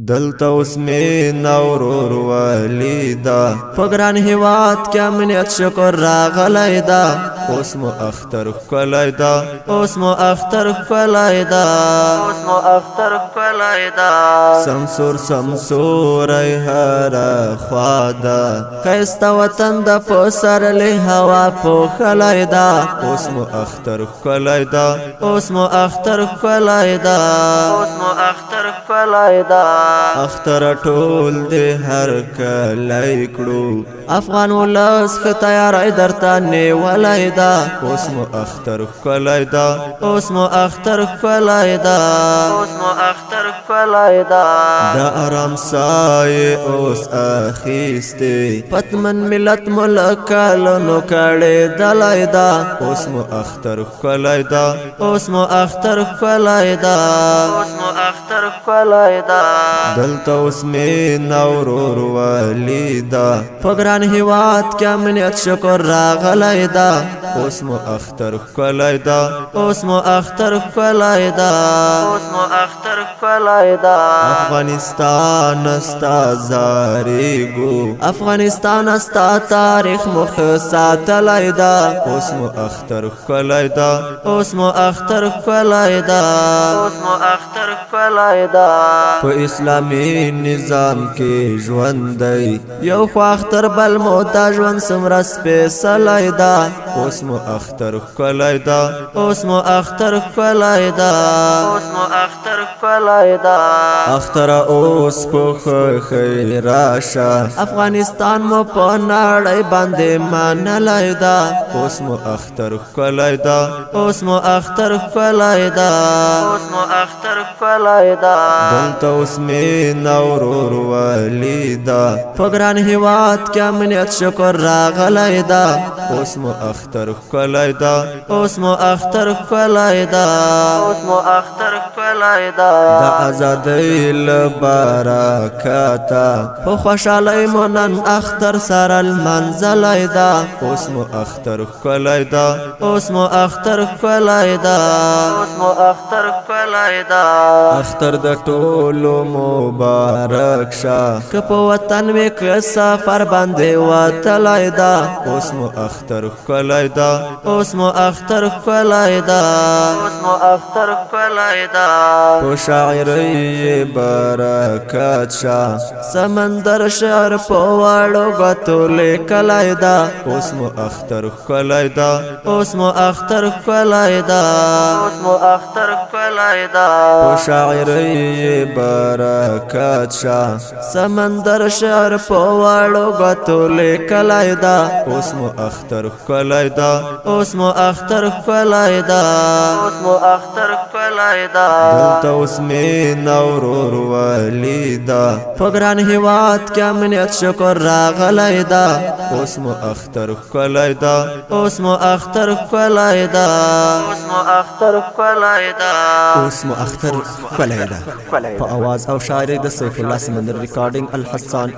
دلتا اوس مینا ورور ولیدا پګران هیواد کې امنیت شکر راغلی دا اوس مو اختر ښکلی دا اوس مو اختر ښکلی دا اوس مو اختر ښکلی دا سمسور سمسوری هره خوا ده ښایسته وطن د په سرلې هوا پوښلی دا اوس مو اختر ښکلی دا اوس مو اختر ښکلی دا اوس مو اختر ښکلی دا اختر ټول دې هر کلی کړو افغان ولس ښه تیاری درته نیولی دا اوس مو اختر ښکلی دا اوس مو اختر ښکلی دا اوس مو اختر ښکلی دا د ارام سایې اوس اخیستې پتمن ملت مو له کلونو کړېدلی دا اوس مو اختر ښکلی دا اوس مو اختر ښکلی دا اوس مو اختر ښکلی دا دلته اوس مینا ورور ولیدا پګران هیواد کې امنیت شکر راغلی دا اوس مو اختر ښکلی دا اوس مو اختر ښکلی دا اوس مو اختر ښکلی دا افغانستان ستا زاریږو افغانستان ستا تاریخ مو ښه ساتلی دا اوس مو اختر ښکلی دا اوس مو اختر ښکلی دا اوس مو اختر ښکلی دا په اسلامي نظام کې ژوند دی یو خو اختر بل مو دا ژوند څومره سپېڅلی دا اوس مو اختر ښکلی دا اوس مو اختر ښکلی دا اوس مو اختر ښکلی دا اختره اوس په خوښۍ راشه افغانستان مو په نړۍ باندې منلی دا اوس مو اختر ښکلی دا اوس مو اختر ښکلی دا اوس مو اختر ښکلی دا دلته اوس مینا ورور ولیدا پګران هیواد کې امنیت شکر راغلی دا اوس مو اختر ښکلی دا اوس مو اختر ښکلی دا اوس مو اختر ښکلی دا د ازادۍ له برکته په خوشحالۍ مو نن اختر سره لمانځلی دا اوس مو اختر ښکلی دا اوس مو اختر ښکلی دا اوس مو اختر ښکلی دا اختر د ټولو مبارک شه که په وطن وي که سفر باندې وتلی دا اوس مو اختر ښکلی دا اوس مو اختر ښکلی دا اوس مو اختر ښکلی دا په شاعرۍ برکت شه سمندر شعر په وړو ګوتو لیکلی دا اوس مو اختر ښکلی دا اوس مو اختر ښکلی دا اوس مو اختر ښکلی دا په شاعرۍ برکت شه سمندر شعر په وړو ګوتو لیکلی دا اوس مو اختر ښکلی دا اوس مو اختر ښکلی دا اوس مو اختر ښکلی دا دلته اوس مینا ورور ولیدا پګران هیواد کې امنیت شکر راغلی دا اوس مو اختر ښکلی دا اوس مو اختر ښکلی دا اوس مو اختر ښکلی دا اوس مو اختر ښکلی دا په اواز او شاعرۍ د سیف الله سمندر ریکارډینګ الحسان